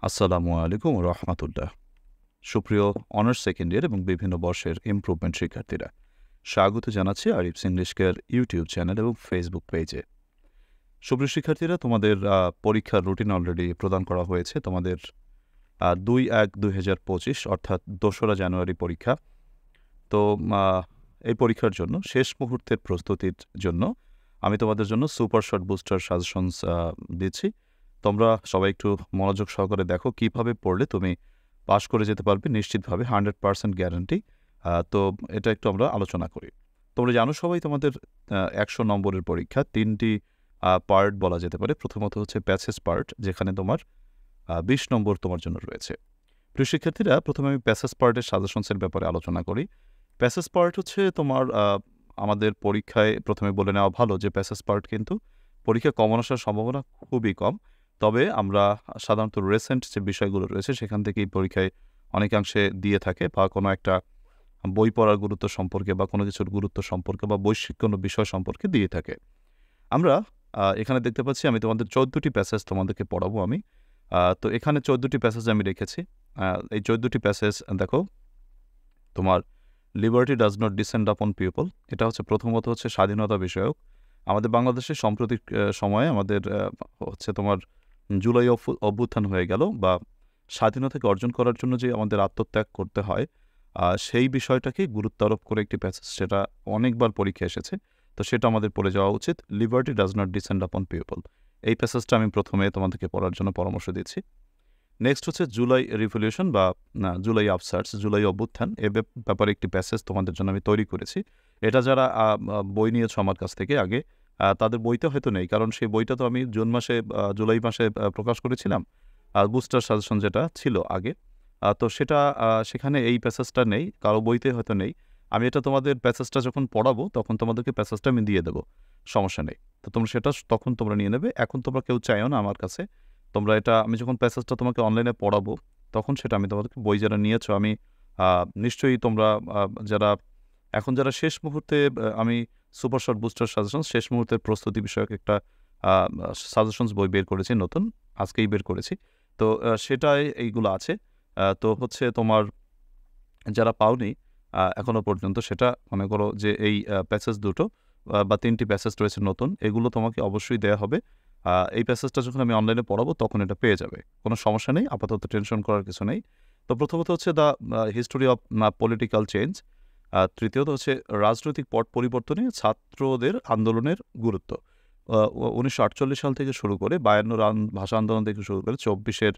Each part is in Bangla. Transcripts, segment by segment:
আসসালামু আলাইকুম রহমতুল্লাহ। সুপ্রিয় অনার্স সেকেন্ড ইয়ার এবং বিভিন্ন বর্ষের ইমপ্রুভমেন্ট শিক্ষার্থীরা, স্বাগত জানাচ্ছি Arif's English care YouTube channel এবং ফেসবুক পেজে। সুপ্রিয় শিক্ষার্থীরা, তোমাদের পরীক্ষার রুটিন অলরেডি প্রদান করা হয়েছে। তোমাদের 2-1-2025 অর্থাৎ 2রা জানুয়ারি পরীক্ষা। তো এই পরীক্ষার জন্য শেষ মুহূর্তের প্রস্তুতির জন্য আমি তোমাদের জন্য সুপার শর্ট বুস্টার সাজেশনস দিচ্ছি। তোমরা সবাই একটু মনোযোগ সহকারে দেখো, কিভাবে পড়লে তুমি পাশ করে যেতে পারবে নিশ্চিতভাবে, 100% গ্যারান্টি। তো এটা একটু আমরা আলোচনা করি। তোমরা জানো সবাই, তোমাদের 100 নম্বরের পরীক্ষা, 3টি পার্ট বলা যেতে পারে। প্রথমত হচ্ছে প্যাসেজ পার্ট, যেখানে তোমার 20 নম্বর তোমার জন্য রয়েছে। প্রিয় শিক্ষার্থীরা, প্রথমে আমি প্যাসেজ পার্টের সাজেশনসের ব্যাপারে আলোচনা করি। প্যাসেজ পার্ট হচ্ছে তোমার আমাদের পরীক্ষায় প্রথমে বলে নেওয়া ভালো যে প্যাসেজ পার্ট কিন্তু পরীক্ষা কমন আসার সম্ভাবনা খুবই কম। তবে আমরা সাধারণত রিসেন্ট যে বিষয়গুলো রয়েছে সেখান থেকেই পরীক্ষায় অনেকাংশে দিয়ে থাকে, বা কোনো একটা বই পড়ার গুরুত্ব সম্পর্কে বা কোনো কিছুর গুরুত্ব সম্পর্কে বা বৈশ্বিক কোনো বিষয় সম্পর্কে দিয়ে থাকে। আমরা এখানে দেখতে পাচ্ছি আমি তোমাদের 14টি প্যাসেজ তোমাদেরকে পড়াবো আমি। তো এখানে 14টি প্যাসেজ আমি রেখেছি। এই 14টি প্যাসেজ দেখো, তোমার লিবার্টি ডাজ নট ডিসেন্ড আপন পিপল, এটা হচ্ছে প্রথমত হচ্ছে স্বাধীনতা বিষয়ক। আমাদের বাংলাদেশে সাম্প্রতিক সময়ে আমাদের হচ্ছে তোমার জুলাই অভ্যুত্থান হয়ে গেল, বা স্বাধীনতাকে অর্জন করার জন্য যে আমাদের আত্মত্যাগ করতে হয়, সেই বিষয়টাকে গুরুত্ব আরোপ করে একটি প্যাসেজ, সেটা অনেকবার পরীক্ষা এসেছে। তো সেটা আমাদের পড়ে যাওয়া উচিত। লিবার্টি ডাজ নট ডিসেন্ড আপন পিপল, এই প্যাসেজটা আমি প্রথমে তোমাদেরকে পড়ার জন্য পরামর্শ দিচ্ছি। নেক্সট হচ্ছে জুলাই রিভলিউশন বা জুলাই আফসার্স, জুলাই অভ্যুত্থান, এ ব্যাপারে একটি প্যাসেজ তোমাদের জন্য আমি তৈরি করেছি। এটা যারা বই নিয়েছো আমার কাছ থেকে আগে, তাদের বইতে হয়তো নেই, কারণ সেই বইটা তো আমি জুলাই মাসে প্রকাশ করেছিলাম, বুস্টার সাজেশন যেটা ছিল আগে। তো সেটা সেখানে এই প্যাসেজটা নেই, কারো বইতে হয়তো নেই। আমি এটা তোমাদের প্যাসেজটা যখন পড়াবো তখন তোমাদেরকে প্যাসেজটা আমি দিয়ে দেবো, সমস্যা নেই। তো তোমরা সেটা তখন তোমরা নিয়ে নেবে। এখন তোমরা কেউ চাইও না আমার কাছে, তোমরা এটা, আমি যখন প্যাসেজটা তোমাকে অনলাইনে পড়াবো তখন সেটা আমি তোমাদেরকে, বই যারা নিয়েছো আমি নিশ্চয়ই তোমরা যারা শেষ মুহূর্তে, আমি সুপার শর্ট বুস্টার সাজেশন শেষ মুহূর্তের প্রস্তুতি বিষয়ক একটা সাজেশনস বই বের করেছি, নতুন আজকেই বের করেছি। তো সেটাই এইগুলো আছে। তো হচ্ছে তোমার যারা পাওনি এখনো পর্যন্ত, সেটা মনে করো যে এই প্যাসেজ দুটো বা 3টি প্যাসেজ রয়েছে নতুন, এগুলো তোমাকে অবশ্যই দেয়া হবে। এই প্যাসেজটা যখন আমি অনলাইনে পড়াবো তখন এটা পেয়ে যাবে, কোনো সমস্যা নেই, আপাতত টেনশন করার কিছু নেই। তো প্রথমত হচ্ছে the history of political change. তৃতীয়ত হচ্ছে রাজনৈতিক পট পরিবর্তনে ছাত্রদের আন্দোলনের গুরুত্ব। 1948 সাল থেকে শুরু করে 52 ভাষা আন্দোলন থেকে শুরু করে 24-এর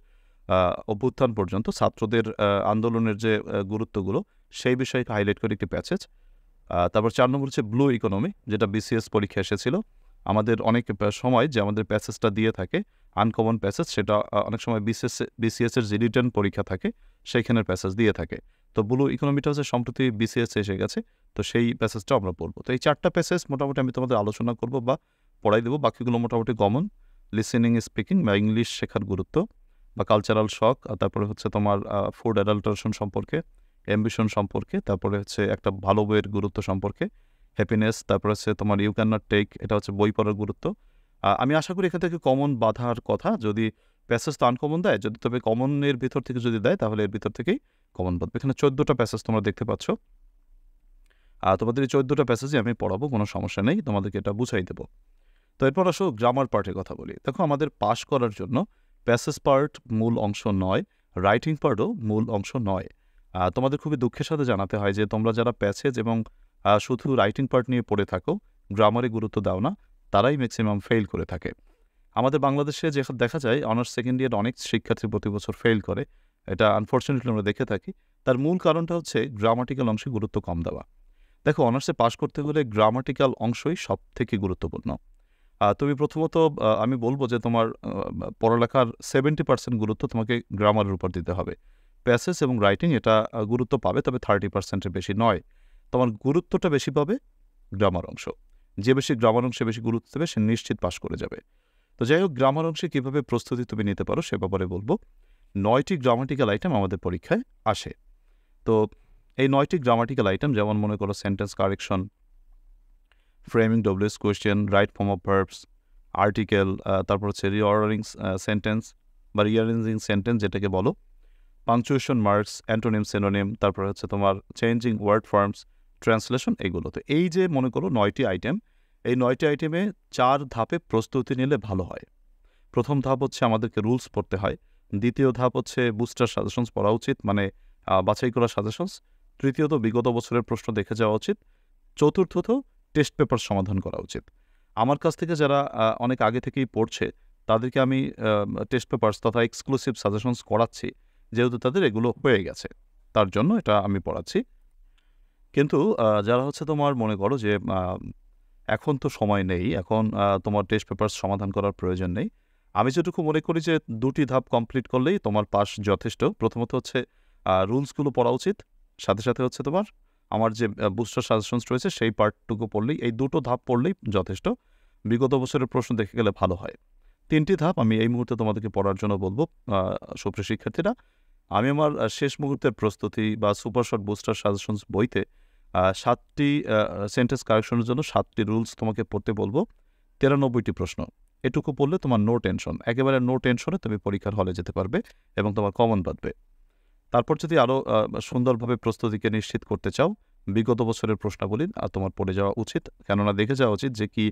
অভ্যুত্থান পর্যন্ত ছাত্রদের আন্দোলনের যে গুরুত্বগুলো, সেই বিষয়ে হাইলাইট করে একটি প্যাসেজ। তারপর 4 নম্বর হচ্ছে ব্লু ইকোনমি, যেটা বিসিএস পরীক্ষা এসেছিল। আমাদের অনেক সময় যে আমাদের প্যাসেজটা দিয়ে থাকে আনকমন প্যাসেজ, সেটা অনেক সময় বিসিএসের যে রিটার্ন পরীক্ষা থাকে সেইখানের প্যাসেজ দিয়ে থাকে। তো ব্লু ইকোনমিটা হচ্ছে সম্প্রতি বিসিএস এসে গেছে, তো সেই প্যাসেজটা আমরা পড়বো। তো এই 4টা প্যাসেজ মোটামুটি আমি তোমাদের আলোচনা করবো বা পড়াই দেবো। বাকিগুলো মোটামুটি কমন, লিসেনিং স্পিকিং বা ইংলিশ শেখার গুরুত্ব বা কালচারাল শক, তারপরে হচ্ছে তোমার ফুড অ্যাডাল্টারেশন সম্পর্কে, অ্যাম্বিশন সম্পর্কে, তারপরে হচ্ছে একটা ভালো বইয়ের গুরুত্ব সম্পর্কে, হ্যাপিনেস, তারপরে হচ্ছে তোমার ইউ ক্যান নট টেক, এটা হচ্ছে বই পড়ার গুরুত্ব। আমি আশা করি এখান থেকে কমন বাঁধার কথা, যদি প্যাসেজ তো আনকমন দেয়, যদি তবে কমনের ভিতর থেকে যদি দেয় তাহলে এর ভিতর থেকেই কমন বাঁধবে। এখানে 14টা প্যাসেজ তোমরা দেখতে পাচ্ছ। তোমাদের এই 14টা প্যাসেজই আমি পড়াবো, কোনো সমস্যা নেই, তোমাদেরকে এটা বুঝাই দেবো। তো এরপর আসো গ্রামার পার্টের কথা বলি। দেখো, আমাদের পাস করার জন্য প্যাসেজ পার্ট মূল অংশ নয়, রাইটিং পার্টও মূল অংশ নয়। তোমাদের খুবই দুঃখের সাথে জানাতে হয় যে তোমরা যারা প্যাসেজ এবং শুধু রাইটিং পার্ট নিয়ে পড়ে থাকো, গ্রামারে গুরুত্ব দাও না, তারাই ম্যাক্সিমাম ফেল করে থাকে। আমাদের বাংলাদেশে যে দেখা যায় অনার্স সেকেন্ড ইয়ার অনেক শিক্ষার্থী প্রতি বছর ফেল করে, এটা আনফর্চুনেটলি আমরা দেখে থাকি। তার মূল কারণটা হচ্ছে গ্রামাটিক্যাল অংশে গুরুত্ব কম দেওয়া। দেখো, অনার্সে পাশ করতে হলে গ্রামাটিক্যাল অংশই সব থেকে গুরুত্বপূর্ণ। তুমি প্রথমত আমি বলবো যে তোমার পড়ালেখার 70% গুরুত্ব তোমাকে গ্রামারের উপর দিতে হবে। প্যাসেজ এবং রাইটিং এটা গুরুত্ব পাবে, তবে 30%-এর বেশি নয়। তোমার গুরুত্বটা বেশি পাবে গ্রামার অংশ। যে বেশি গ্রামার অংশে বেশি গুরুত্ব দেবে সে নিশ্চিত পাশ করে যাবে। তো যাই হোক, গ্রামার অংশে কীভাবে প্রস্তুতি তুমি নিতে পারো সে ব্যাপারে বলবো। 9টি গ্রামাটিক্যাল আইটেম আমাদের পরীক্ষায় আসে। তো এই 9টি গ্রামাটিক্যাল আইটেম, যেমন মনে করো sentence correction, framing question, right form of verbs, article, তারপর হচ্ছে রিঅর্ডারিং সেন্টেন্স, বা রিঅ্যারেঞ্জিং সেন্টেন্স যেটাকে বলো, পাংচুয়েশন মার্কস, অ্যান্টোনিম, সিনোনিম, তারপর হচ্ছে তোমার চেঞ্জিং ওয়ার্ড ফর্মস, ট্রান্সলেশন, এগুলো। তো এই যে মনে করো 9টি আইটেম, এই 9টি আইটেমে 4 ধাপে প্রস্তুতি নিলে ভালো হয়। প্রথম ধাপ হচ্ছে আমাদেরকে রুলস পড়তে হয়। দ্বিতীয় ধাপ হচ্ছে বুস্টার সাজেশনস পড়া উচিত, মানে বাছাই করা সাজেশনস। তৃতীয়ত বিগত বছরের প্রশ্ন দেখে যাওয়া উচিত। চতুর্থত টেস্ট পেপার সমাধান করা উচিত। আমার কাছ থেকে যারা অনেক আগে থেকেই পড়ছে তাদেরকে আমি টেস্ট পেপারস তথা এক্সক্লুসিভ সাজেশনস করাচ্ছি, যেহেতু তাদের এগুলো হয়ে গেছে, তার জন্য এটা আমি পড়াচ্ছি। কিন্তু যারা হচ্ছে তোমার মনে করো যে এখন তো সময় নেই, এখন তোমার টেস্ট পেপারস সমাধান করার প্রয়োজন নেই, আমি যেটুকু মনে করি যে 2টি ধাপ কমপ্লিট করলেই তোমার পাস যথেষ্ট। প্রথমত হচ্ছে রুলসগুলো পড়া উচিত, সাথে সাথে হচ্ছে তোমার আমার যে বুস্টার সাজেশনস রয়েছে সেই পার্টটুকু পড়লেই, এই 2টো ধাপ পড়লেই যথেষ্ট। বিগত বছরের প্রশ্ন দেখে গেলে ভালো হয়। 3টি ধাপ আমি এই মুহূর্তে তোমাদেরকে পড়ার জন্য বলবো। সুপ্রিয় শিক্ষার্থীরা, আমি আমার শেষ মুহূর্তের প্রস্তুতি বা সুপার শর্ট বুস্টার সাজেশনস বইতে 7টি সেন্টেন্স কারেকশনের জন্য 7টি রুলস তোমাকে পড়তে বলবো, 93টি প্রশ্ন। এটুকু পড়লে তোমার নো টেনশন, একেবারে নো টেনশনে তুমি পরীক্ষার হলে যেতে পারবে এবং তোমার কমন বাঁধবে। তারপর যদি আরও সুন্দরভাবে প্রস্তুতিকে নিশ্চিত করতে চাও, বিগত বছরের প্রশ্নাবলী তোমার পড়ে যাওয়া উচিত, কেননা দেখে যাওয়া উচিত যে কি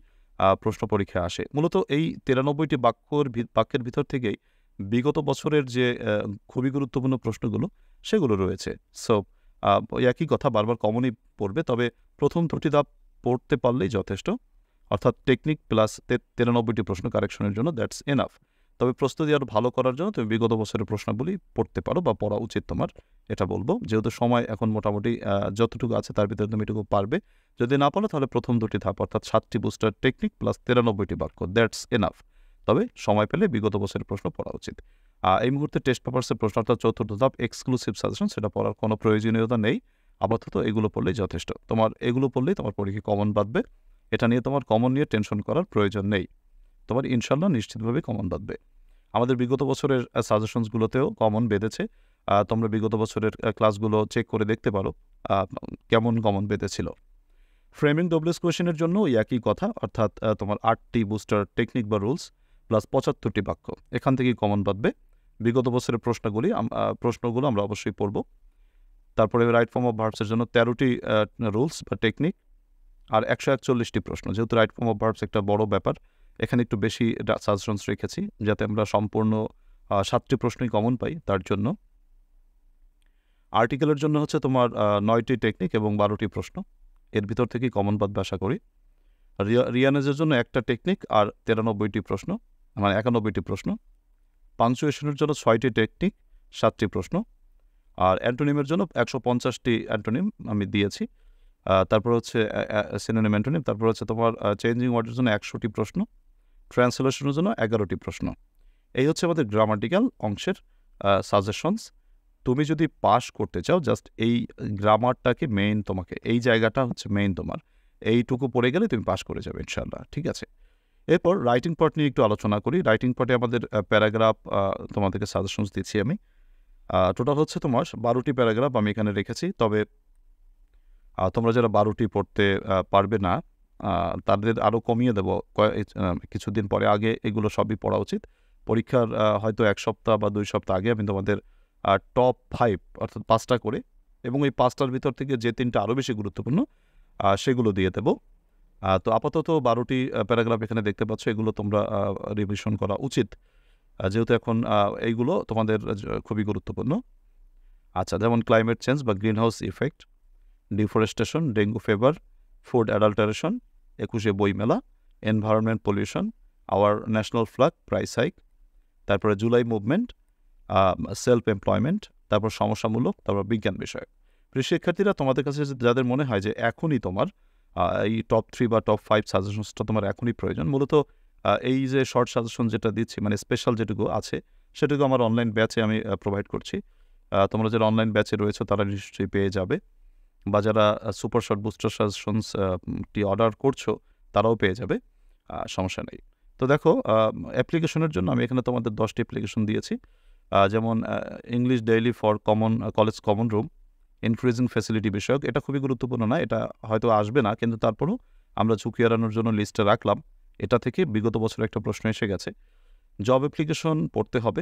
প্রশ্ন পরীক্ষায় আসে। মূলত এই 93টি বাক্যের ভিতর থেকেই বিগত বছরের যে খুবই গুরুত্বপূর্ণ প্রশ্নগুলো সেগুলো রয়েছে। সো ওই একই কথা, বারবার কমনই পড়বে, তবে প্রথম 2টি ধাপ পড়তে পারলেই যথেষ্ট, অর্থাৎ টেকনিক প্লাস 93টি প্রশ্ন কারেকশনের জন্য দ্যাটস এনাফ। তবে প্রস্তুতি আরও ভালো করার জন্য তুমি বিগত বছরের প্রশ্নগুলি পড়তে পারো বা পড়া উচিত তোমার, এটা বলবো। যেহেতু সময় এখন মোটামুটি যতটুকু আছে তার ভিতরে তুমি এটুকু পারবে। যদি না পারো তাহলে প্রথম 2টি ধাপ অর্থাৎ 7টি বুস্টার টেকনিক প্লাস 93টি বাক্য, দ্যাটস এনাফ। তবে সময় পেলে বিগত বছরের প্রশ্ন পড়া উচিত। এই মুহূর্তে টেস্ট পেপারসের প্রশ্ন অর্থাৎ 4র্থ ধাপ এক্সক্লুসিভ সাজেশন, সেটা পড়ার কোনো প্রয়োজনীয়তা নেই। আপাতত এগুলো পড়লেই যথেষ্ট। তোমার এগুলো পড়লেই তোমার পরীক্ষা কমন বাঁধবে। এটা নিয়ে তোমার কমন নিয়ে টেনশন করার প্রয়োজন নেই। তোমার ইনশাল্লাহ নিশ্চিতভাবে কমন বাঁধবে। আমাদের বিগত বছরের সাজেশনসগুলোতেও কমন বেঁধেছে। তোমরা বিগত বছরের ক্লাসগুলো চেক করে দেখতে পারো কেমন কমন বেঁধেছিল। ফ্রেমিং ডব্লিউএস কোয়েশনের জন্য ওই একই কথা, অর্থাৎ তোমার 8টি বুস্টার টেকনিক বা রুলস প্লাস 75টি বাক্য, এখান থেকেই কমন বাঁধবে। বিগত বছরের প্রশ্নগুলো আমরা অবশ্যই পড়ব। তারপরে রাইট ফর্ম অফ ভার্বসের জন্য 13টি রুলস বা টেকনিক আর 141টি প্রশ্ন। যেহেতু রাইট ফর্ম অফ ভার্বস একটা বড় ব্যাপার, এখানে একটু বেশি সাজেশনস রেখেছি যাতে আমরা সম্পূর্ণ 7টি প্রশ্নই কমন পাই, তার জন্য। আর্টিকেলের জন্য হচ্ছে তোমার 9টি টেকনিক এবং 12টি প্রশ্ন, এর ভিতর থেকেই কমন বাঁধবে আশা করি। রিয়ানেজের জন্য একটা টেকনিক আর 93টি প্রশ্ন, মানে 91টি প্রশ্ন। পাংচুয়েশনের জন্য 6টি টেকনিক, 7টি প্রশ্ন। আর অ্যান্টোনিমের জন্য 150টি অ্যান্টোনিম আমি দিয়েছি। তারপর হচ্ছে সিনোনিম, অ্যান্টোনিম। তারপর হচ্ছে তোমার চেঞ্জিং ওয়ার্ডের জন্য 100টি প্রশ্ন, ট্রান্সলেশনের জন্য 11টি প্রশ্ন। এই হচ্ছে আমাদের গ্রামাটিক্যাল অংশের সাজেশনস। তুমি যদি পাস করতে চাও, জাস্ট এই গ্রামারটাকে মেইন, তোমাকে এই জায়গাটা হচ্ছে মেইন, তোমার এইটুকু পড়ে গেলে তুমি পাস করে যাবে ইনশাল্লাহ, ঠিক আছে। এরপর রাইটিং পার্ট নিয়ে একটু আলোচনা করি। রাইটিং পার্টে আমাদের প্যারাগ্রাফ তোমাদেরকে সাজেশনস দিচ্ছি আমি। টোটাল হচ্ছে তোমার 12টি প্যারাগ্রাফ আমি এখানে রেখেছি। তবে তোমরা যারা 12টি পড়তে পারবে না তাদের আরও কমিয়ে দেবো কিছুদিন পরে। আগে এগুলো সবই পড়া উচিত। পরীক্ষার হয়তো 1 সপ্তাহ বা 2 সপ্তাহ আগে আমি তোমাদের টপ 5 অর্থাৎ 5টা করে, এবং এই 5টার ভিতর থেকে যে 3টা আরও বেশি গুরুত্বপূর্ণ সেগুলো দিয়ে দেবো। তো আপাতত 12টি প্যারাগ্রাফ এখানে দেখতে পাচ্ছ, এগুলো তোমরা রিভিশন করা উচিত, যেহেতু এখন এইগুলো তোমাদের খুবই গুরুত্বপূর্ণ। আচ্ছা, যেমন ক্লাইমেট চেঞ্জ বা greenhouse effect, deforestation, dengue fever, food adulteration, 21শে বইমেলা, environment pollution, our national flag, price hike, তারপরে জুলাই মুভমেন্ট, সেলফ এমপ্লয়মেন্ট, তারপর সমস্যামূলক, তারপর বিজ্ঞান বিষয়। প্রিয় শিক্ষার্থীরা, তোমাদের কাছে যাদের মনে হয় যে এখনই তোমার এই টপ 3 বা টপ 5 সাজেশনসটা তোমার এখনই প্রয়োজন, মূলত এই যে শর্ট সাজেশন যেটা দিচ্ছি, মানে স্পেশাল যেটুকু আছে সেটুকু আমার অনলাইন ব্যাচে আমি প্রোভাইড করছি। তোমরা যারা অনলাইন ব্যাচে রয়েছে তারা নিশ্চয়ই পেয়ে যাবে, বা যারা সুপার শর্ট বুস্টার সাজেশনসটি অর্ডার করছো তারাও পেয়ে যাবে, সমস্যা নেই। তো দেখো, অ্যাপ্লিকেশনের জন্য আমি এখানে তোমাদের 10টি অ্যাপ্লিকেশন দিয়েছি। যেমন English daily for college common room, increasing facility বিষয়ক। এটা খুবই গুরুত্বপূর্ণ না, এটা হয়তো আসবে না, কিন্তু তারপরও আমরা ঝুঁকি এড়ানোর জন্য লিস্টে রাখলাম। এটা থেকে বিগত বছর একটা প্রশ্ন এসে গেছে। জব অ্যাপ্লিকেশন পড়তে হবে,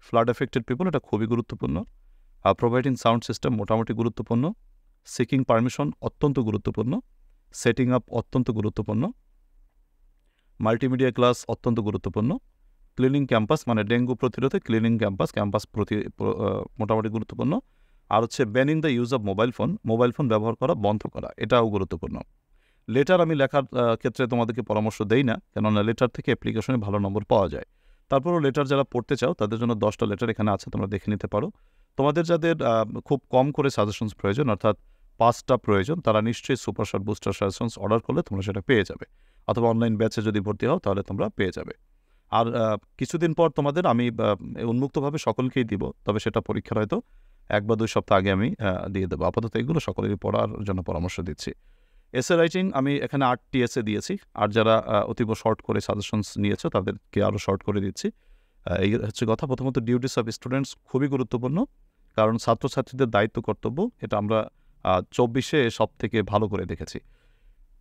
ফ্লাড এফেক্টেড পিপল এটা খুবই গুরুত্বপূর্ণ। প্রোভাইডিং সাউন্ড সিস্টেম মোটামুটি গুরুত্বপূর্ণ। সিকিং পারমিশন অত্যন্ত গুরুত্বপূর্ণ। সেটিং আপ অত্যন্ত গুরুত্বপূর্ণ। মাল্টিমিডিয়া ক্লাস অত্যন্ত গুরুত্বপূর্ণ। ক্লিনিং ক্যাম্পাস মানে ডেঙ্গু প্রতিরোধে ক্লিনিং ক্যাম্পাস মোটামুটি গুরুত্বপূর্ণ। আর হচ্ছে banning the use of mobile phone ব্যবহার করা বন্ধ করা, এটাও গুরুত্বপূর্ণ। লেটার আমি লেখার ক্ষেত্রে তোমাদেরকে পরামর্শ দেই না, কেননা লেটার থেকে অ্যাপ্লিকেশনে ভালো নম্বর পাওয়া যায়। তারপরও লেটার যারা পড়তে চাও তাদের জন্য 10টা লেটার এখানে আছে, তোমরা দেখে নিতে পারো। তোমাদের যাদের খুব কম করে সাজেশনস প্রয়োজন, অর্থাৎ 5টা প্রয়োজন, তারা নিশ্চয়ই super short booster suggestions order করলে তোমরা সেটা পেয়ে যাবে, অথবা অনলাইন ব্যাচে যদি ভর্তি হও তাহলে তোমরা পেয়ে যাবে। আর কিছুদিন পর তোমাদের আমি উন্মুক্তভাবে সকলকেই দিব, তবে সেটা পরীক্ষার হয়তো 1 বা 2 সপ্তাহ আগে আমি দিয়ে দেবো। আপাতত এগুলো সকলেরই পড়ার জন্য পরামর্শ দিচ্ছি। এসে রাইটিং আমি এখানে 8টি এসে দিয়েছি, আর যারা অতীব শর্ট করে সাজেশনস নিয়েছো তাদেরকে আরও শর্ট করে দিচ্ছি। এই হচ্ছে কথা। প্রথমত ডিউটিস অফ স্টুডেন্টস খুবই গুরুত্বপূর্ণ, কারণ ছাত্রছাত্রীদের দায়িত্ব কর্তব্য এটা আমরা 24-এ সব থেকে ভালো করে দেখেছি।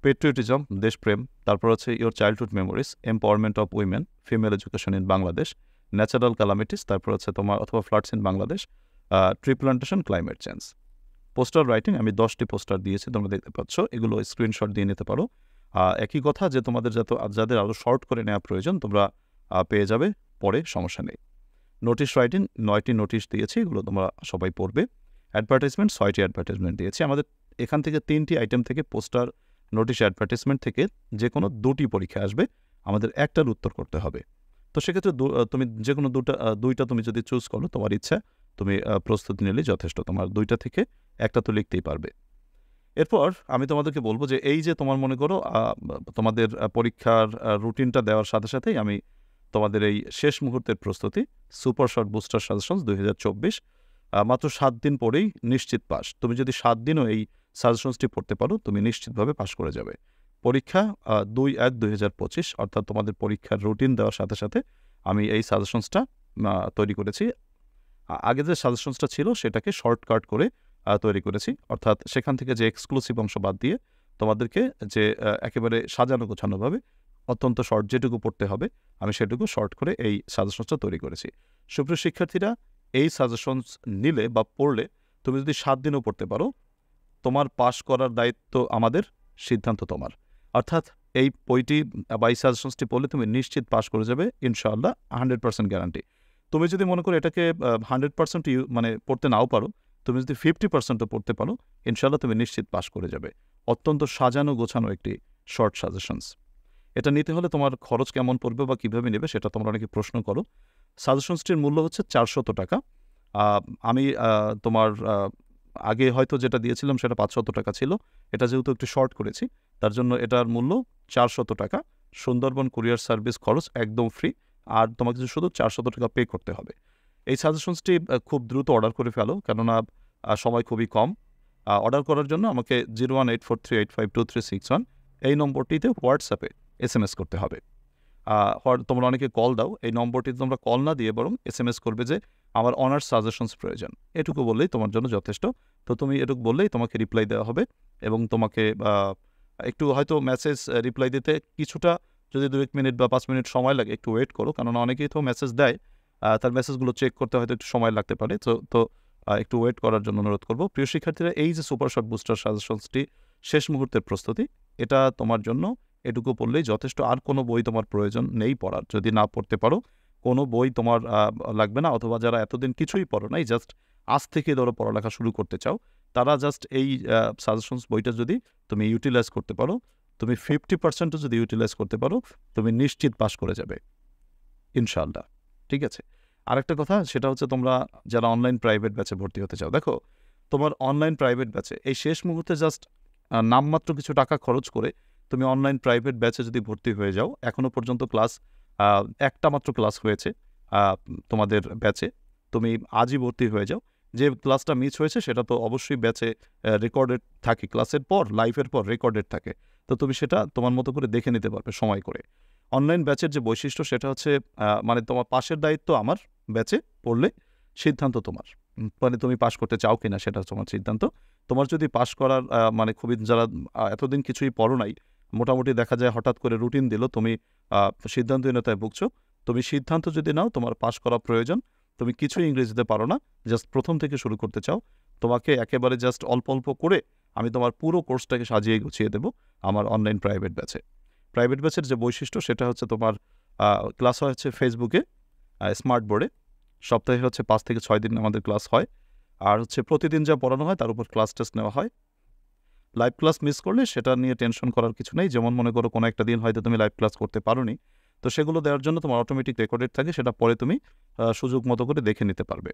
পেট্রিয়টিজম দেশপ্রেম, তারপর হচ্ছে your childhood memories, empowerment of women, female education in Bangladesh, natural calamities, তারপর হচ্ছে তোমার অথবা floods in Bangladesh, tree plantation, climate change. Poster writing আমি 10টি পোস্টার দিয়েছি, তোমরা দেখতে পাচ্ছ, এগুলো স্ক্রিনশট দিয়ে নিতে পারো। একই কথা যে তোমাদের যাদের আরও শর্ট করে নেওয়া প্রয়োজন তোমরা পেয়ে যাবে পরে, সমস্যা নেই। নোটিশ রাইটিং 9টি নোটিশ দিয়েছি, এগুলো তোমরা সবাই পড়বে। অ্যাডভার্টাইজমেন্ট 6টি অ্যাডভার্টাইজমেন্ট দিয়েছি। আমাদের এখান থেকে 3টি আইটেম থেকে পোস্টার, নোটিশ, অ্যাডভার্টাইজমেন্ট থেকে যে কোনো 2টি পরীক্ষা আসবে, আমাদের একটার উত্তর করতে হবে। তো সেক্ষেত্রে তুমি যে কোনো 2টা তুমি যদি চুজ করো, তোমার ইচ্ছা, তুমি প্রস্তুতি নিলেই যথেষ্ট। তোমার 2টা থেকে একটা তো লিখতেই পারবে। এরপর আমি তোমাদেরকে বলবো যে এই যে তোমার মনে করো তোমাদের পরীক্ষার রুটিনটা দেওয়ার সাথে সাথেই আমি তোমাদের এই শেষ মুহূর্তের প্রস্তুতি সুপার শর্ট বুস্টার সাজেশনস 2024 মাত্র 7 দিন পরেই নিশ্চিত পাস। তুমি যদি 7 দিনও এই সাজেশনসটি পড়তে পারো তুমি নিশ্চিতভাবে পাস করে যাবে। পরীক্ষা 2/1/2025, অর্থাৎ তোমাদের পরীক্ষার রুটিন দেওয়ার সাথে সাথে আমি এই সাজেশনসটা তৈরি করেছি। আগে যে সাজেশনসটা ছিল সেটাকে শর্টকাট করে তৈরি করেছি, অর্থাৎ সেখান থেকে যে এক্সক্লুসিভ অংশ বাদ দিয়ে তোমাদেরকে যে একেবারে সাজানো গোছানোভাবে অত্যন্ত শর্ট যেটুকু পড়তে হবে আমি সেটুকু শর্ট করে এই সাজেশনসটা তৈরি করেছি। সুপ্রিয় শিক্ষার্থীরা, এই সাজেশনস নিলে বা পড়লে তুমি যদি 7 দিনও পড়তে পারো, তোমার পাশ করার দায়িত্ব আমাদের, সিদ্ধান্ত তোমার। অর্থাৎ এই বইটি বা এই সাজেশনসটি পড়লে তুমি নিশ্চিত পাশ করে যাবে ইনশাআল্লাহ, 100% গ্যারান্টি। তুমি যদি মনে করো এটাকে 100% মানে পড়তে নাও পারো, তুমি যদি 50%ও পড়তে পারো, ইনশাআল্লাহ তুমি নিশ্চিত পাশ করে যাবে। অত্যন্ত সাজানো গোছানো একটি শর্ট সাজেশনস। এটা নিতে হলে তোমার খরচ কেমন পড়বে বা কীভাবে নেবে সেটা তোমরা অনেকে প্রশ্ন করো। সাজেশনসটির মূল্য হচ্ছে 400 টাকা। আমি তোমার আগে হয়তো যেটা দিয়েছিলাম সেটা 500 টাকা ছিল, এটা যেহেতু একটু শর্ট করেছি তার জন্য এটার মূল্য 400 টাকা। সুন্দরবন কুরিয়ার সার্ভিস খরচ একদম ফ্রি, আর তোমাকে শুধু 400 টাকা পে করতে হবে। এই সাজেশনসটি খুব দ্রুত অর্ডার করে ফেলো, কেননা সময় খুবই কম। অর্ডার করার জন্য আমাকে 01843852361 এই নম্বরটিতে হোয়াটসঅ্যাপে SMS করতে হবে। তোমরা অনেকে কল দাও, এই নম্বরটিতে তোমরা কল না দিয়ে বরং SMS করবে যে আমার অনার্স সাজেশনস প্রয়োজন, এটুকু বললেই তোমার জন্য যথেষ্ট। তো তুমি এটুকু বললেই তোমাকে রিপ্লাই দেওয়া হবে, এবং তোমাকে একটু হয়তো মেসেজ রিপ্লাই দিতে কিছুটা যদি 2-1 মিনিট বা 5 মিনিট সময় লাগে একটু ওয়েট করো, কারণ অনেকেই তো মেসেজ দেয়, তার মেসেজগুলো চেক করতে হয়তো একটু সময় লাগতে পারে। তো একটু ওয়েট করার জন্য অনুরোধ করবো। প্রিয় শিক্ষার্থীরা, এই যে সুপার শর্ট বুস্টার সাজেশনসটি শেষ মুহূর্তের প্রস্তুতি, এটা তোমার জন্য এটুকু পড়লেই যথেষ্ট। আর কোনো বই তোমার প্রয়োজন নেই পড়ার। যদি না পড়তে পারো কোনো বই তোমার লাগবে না, অথবা যারা এতদিন কিছুই পড়ো নাই, জাস্ট আজ থেকে ধরো পড়ালেখা শুরু করতে চাও, তারা জাস্ট এই সাজেশনস বইটা যদি তুমি ইউটিলাইজ করতে পারো, তুমি 50%ও যদি ইউটিলাইজ করতে পারো, তুমি নিশ্চিত পাস করে যাবে ইনশাআল্লাহ। ঠিক আছে। আরেকটা কথা, সেটা হচ্ছে তোমরা যারা অনলাইন প্রাইভেট ব্যাচে ভর্তি হতে চাও, দেখো তোমার অনলাইন প্রাইভেট ব্যাচে এই শেষ মুহূর্তে জাস্ট নামমাত্র কিছু টাকা খরচ করে তুমি অনলাইন প্রাইভেট ব্যাচে যদি ভর্তি হয়ে যাও, এখনও পর্যন্ত ক্লাস একটা মাত্র ক্লাস হয়েছে তোমাদের ব্যাচে, তুমি আজই ভর্তি হয়ে যাও। যে ক্লাসটা মিস হয়েছে সেটা তো অবশ্যই ব্যাচে রেকর্ডেড থাকে, ক্লাসের পর লাইভের পর রেকর্ডেড থাকে, তো তুমি সেটা তোমার মতো করে দেখে নিতে পারবে সময় করে। অনলাইন ব্যাচের যে বৈশিষ্ট্য সেটা হচ্ছে মানে তোমার পাশের দায়িত্ব আমার, ব্যাচে পড়লে সিদ্ধান্ত তোমার, মানে তুমি পাস করতে চাও কিনা সেটা তোমার সিদ্ধান্ত। তোমার যদি পাস করার মানে খুবই, যারা এতদিন কিছুই পড়ো নাই, মোটামুটি দেখা যায় হঠাৎ করে রুটিন দিল, তুমি সিদ্ধান্তহীনতায় ভুগছো, তুমি সিদ্ধান্ত যদি নাও তোমার পাস করা প্রয়োজন, তুমি কিছুই ইংরেজিতে পারো না, জাস্ট প্রথম থেকে শুরু করতে চাও, তোমাকে একেবারে জাস্ট অল্প অল্প করে আমি তোমার পুরো কোর্সটাকে সাজিয়ে গুছিয়ে দেবো আমার অনলাইন প্রাইভেট ব্যাচে। প্রাইভেট ব্যাচের যে বৈশিষ্ট্য সেটা হচ্ছে তোমার ক্লাস হয় হচ্ছে ফেসবুকে, স্মার্ট বোর্ডে, সপ্তাহে হচ্ছে 5 থেকে 6 দিন আমাদের ক্লাস হয়। আর হচ্ছে প্রতিদিন যা পড়ানো হয় তার উপর ক্লাস টেস্ট নেওয়া হয়। লাইভ ক্লাস মিস করলে সেটা নিয়ে টেনশন করার কিছু নেই। যেমন মনে করো কোনো একটা দিন হয়তো তুমি লাইভ ক্লাস করতে পারোনি, তো সেগুলো দেওয়ার জন্য তোমার অটোমেটিক রেকর্ডেড থাকে, সেটা পরে তুমি সুযোগ মতো করে দেখে নিতে পারবে।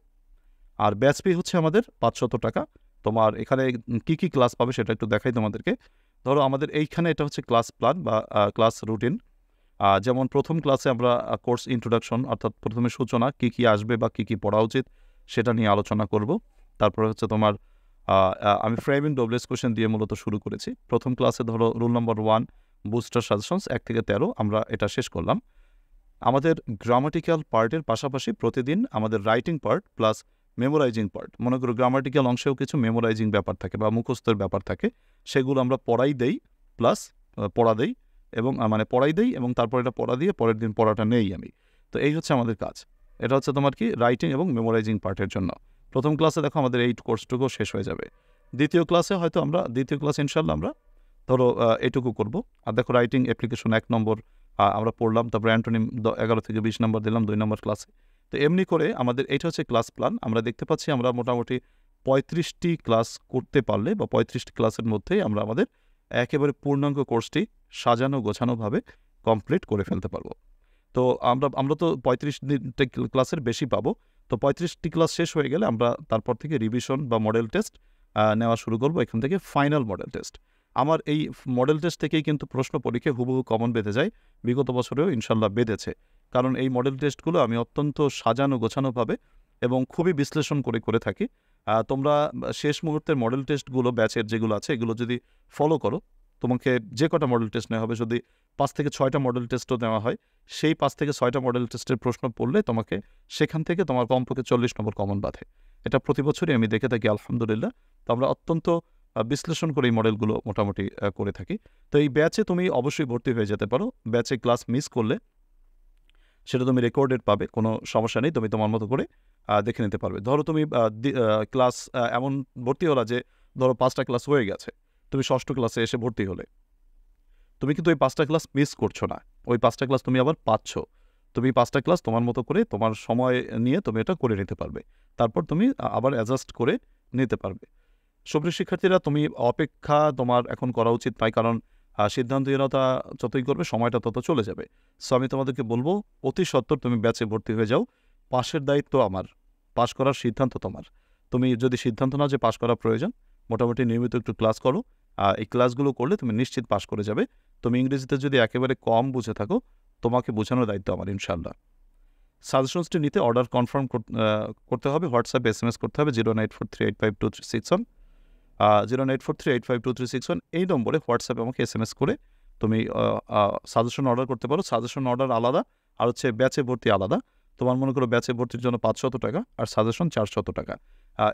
আর ব্যাচ ফি হচ্ছে আমাদের 500 টাকা। তোমার এখানে কী কী ক্লাস পাবে সেটা একটু দেখাই তোমাদেরকে। ধরো আমাদের এইখানে এটা হচ্ছে ক্লাস প্ল্যান বা ক্লাস রুটিন। যেমন প্রথম ক্লাসে আমরা কোর্স ইন্ট্রোডাকশন, অর্থাৎ প্রথমে সূচনা, কী কী আসবে বা কী কী পড়া উচিত সেটা নিয়ে আলোচনা করব। তারপরে হচ্ছে তোমার আমি ফ্রেমিং ডব্লিউএস কোয়েশ্চেন দিয়ে মূলত শুরু করেছি। প্রথম ক্লাসে ধরো রুল নম্বর 1 বুস্টার সাজেশনস 1 থেকে 13 আমরা এটা শেষ করলাম। আমাদের গ্রামাটিক্যাল পার্টের পাশাপাশি প্রতিদিন আমাদের writing part plus memorising part, মনে করো গ্রামাটিক্যাল অংশেও কিছু মেমোরাইজিং ব্যাপার থাকে বা মুখস্থের ব্যাপার থাকে, সেগুলো আমরা পড়াই দেই প্লাস পড়া দেই এবং মানে পড়াই দেই এবং তারপর এটা পড়া দিয়ে পরের দিন পড়াটা নেই আমি। তো এই হচ্ছে আমাদের কাজ। এটা হচ্ছে তোমার কি রাইটিং এবং মেমোরাইজিং পার্টের জন্য। প্রথম ক্লাসে দেখো আমাদের এই কোর্সটুকু শেষ হয়ে যাবে। দ্বিতীয় ক্লাসে হয়তো আমরা ইনশাল্লাহ আমরা ধরো এইটুকু করব। আর দেখো রাইটিং অ্যাপ্লিকেশন 1 নম্বর আমরা পড়লাম, তারপর অ্যান্টোনিম 11 থেকে 20 নম্বর দিলাম 2 নম্বর ক্লাসে। তো এমনি করে আমাদের এটা হচ্ছে ক্লাস প্ল্যান। আমরা দেখতে পাচ্ছি আমরা মোটামুটি 35টি ক্লাস করতে পারলে বা 35টি ক্লাসের মধ্যেই আমরা আমাদের একেবারে পূর্ণাঙ্গ কোর্সটি সাজানো গোছানোভাবে কমপ্লিট করে ফেলতে পারবো। তো আমরা তো 35টি ক্লাসের বেশি পাবো। তো 35টি ক্লাস শেষ হয়ে গেলে আমরা তারপর থেকে রিভিশন বা মডেল টেস্ট নেওয়া শুরু করবো, এখান থেকে ফাইনাল মডেল টেস্ট। আমার এই মডেল টেস্ট থেকেই কিন্তু প্রশ্ন পরীক্ষায় হুবহু কমন বেঁধে যায়, বিগত বছরেও ইনশাল্লাহ বেঁধেছে। কারণ এই মডেল টেস্টগুলো আমি অত্যন্ত সাজানো গোছানোভাবে এবং খুবই বিশ্লেষণ করে থাকি। তোমরা শেষ মুহূর্তের মডেল টেস্টগুলো ব্যাচের যেগুলো আছে এগুলো যদি ফলো করো, তোমাকে যে কটা মডেল টেস্ট নেওয়া হবে, যদি 5 থেকে 6টা মডেল টেস্টও নেওয়া হয়, সেই 5 থেকে 6টা মডেল টেস্টের প্রশ্ন পড়লে তোমাকে সেখান থেকে তোমার কমপক্ষে 40 নম্বর কমন বাঁধে। এটা প্রতি বছরই আমি দেখে থাকি আলহামদুলিল্লাহ। তো আমরা অত্যন্ত বিশ্লেষণ করে এই মডেলগুলো মোটামুটি করে থাকি। তো এই ব্যাচে তুমি অবশ্যই ভর্তি হয়ে যেতে পারো। ব্যাচে ক্লাস মিস করলে সেটা তুমি রেকর্ডেড পাবে, কোনো সমস্যা নেই, তুমি তোমার মতো করে দেখে নিতে পারবে। ধরো তুমি ক্লাস এমন ভর্তি হলা যে ধরো 5টা ক্লাস হয়ে গেছে, তুমি 6ষ্ঠ ক্লাসে এসে ভর্তি হলে, তুমি কিন্তু ওই 5টা ক্লাস মিস করছো না, ওই 5টা ক্লাস তুমি আবার পাচ্ছ। তুমি 5টা ক্লাস তোমার মতো করে তোমার সময় নিয়ে তুমি এটা করে নিতে পারবে, তারপর তুমি আবার অ্যাডজাস্ট করে নিতে পারবে। সুপ্রিয় শিক্ষার্থীরা, তুমি অপেক্ষা তোমার এখন করা উচিত নয়, কারণ সিদ্ধান্তহীনতা যতই করবে সময়টা তত চলে যাবে। সো আমি তোমাদেরকে বলবো অতি সত্বর তুমি ব্যাচে ভর্তি হয়ে যাও। পাশের দায়িত্ব আমার, পাশ করার সিদ্ধান্ত তোমার। তুমি যদি সিদ্ধান্ত নাও যে পাশ করা প্রয়োজন, মোটামুটি নিয়মিত একটু ক্লাস করো। এই ক্লাসগুলো করলে তুমি নিশ্চিত পাশ করে যাবে। তুমি ইংরেজিতে যদি একেবারে কম বুঝে থাকো, তোমাকে বোঝানোর দায়িত্ব আমার ইনশাল্লাহ। সাজেশনসটি নিতে অর্ডার কনফার্ম করতে হবে, হোয়াটসঅ্যাপে SMS করতে হবে 09843852361 09843852361 এই নম্বরে হোয়াটসঅ্যাপে আমাকে SMS করে তুমি সাজেশন অর্ডার করতে পারো। সাজেশন অর্ডার আলাদা, আর হচ্ছে ব্যাচে ভর্তি আলাদা। তোমার মনে করো ব্যাচে ভর্তির জন্য 500 টাকা আর সাজেশন 400 টাকা।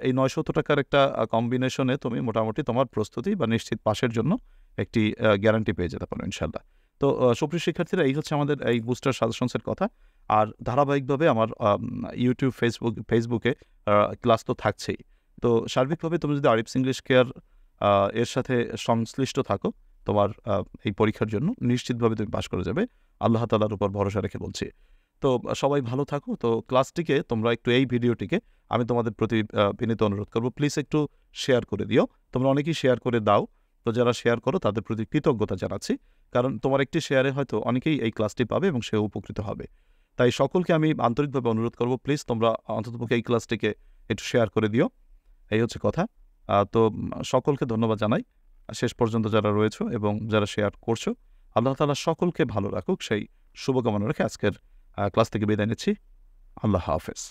এই 900 টাকার একটা কম্বিনেশনে তুমি মোটামুটি তোমার প্রস্তুতি বা নিশ্চিত পাশের জন্য একটি গ্যারান্টি পেয়ে যেতে পারো ইনশাল্লাহ। তো সুপ্রিয় শিক্ষার্থীরা, এই হচ্ছে আমাদের এই বুস্টার সাজেশনসের কথা। আর ধারাবাহিকভাবে আমার ইউটিউব ফেসবুকে ক্লাস তো থাকছেই। তো সার্বিকভাবে তুমি যদি আরিফস ইংলিশ কেয়ার এর সাথে সংশ্লিষ্ট থাকো, তোমার এই পরীক্ষার জন্য নিশ্চিতভাবে তুমি পাশ করে যাবে, আল্লাহ তাআলার উপর ভরসা রেখে বলছি। তো সবাই ভালো থাকো। তো ক্লাসটিকে তোমরা একটু, এই ভিডিওটিকে আমি তোমাদের প্রতি বিনীত অনুরোধ করবো, প্লিজ একটু শেয়ার করে দিও। তোমরা অনেকেই শেয়ার করে দাও, তো যারা শেয়ার করো তাদের প্রতি কৃতজ্ঞতা জানাচ্ছি, কারণ তোমার একটি শেয়ারে হয়তো অনেকেই এই ক্লাসটি পাবে এবং সে উপকৃত হবে। তাই সকলকে আমি আন্তরিকভাবে অনুরোধ করবো, প্লিজ তোমরা অন্ততপক্ষে এই ক্লাসটিকে একটু শেয়ার করে দিও। এই হচ্ছে কথা। তো সকলকে ধন্যবাদ জানাই শেষ পর্যন্ত যারা রয়েছো এবং যারা শেয়ার করছো। আল্লাহ তাআলা সকলকে ভালো রাখুক, সেই শুভকামনা রেখে আজকের ক্লাস থেকে বিদায় নিচ্ছি। আল্লাহ হাফেজ।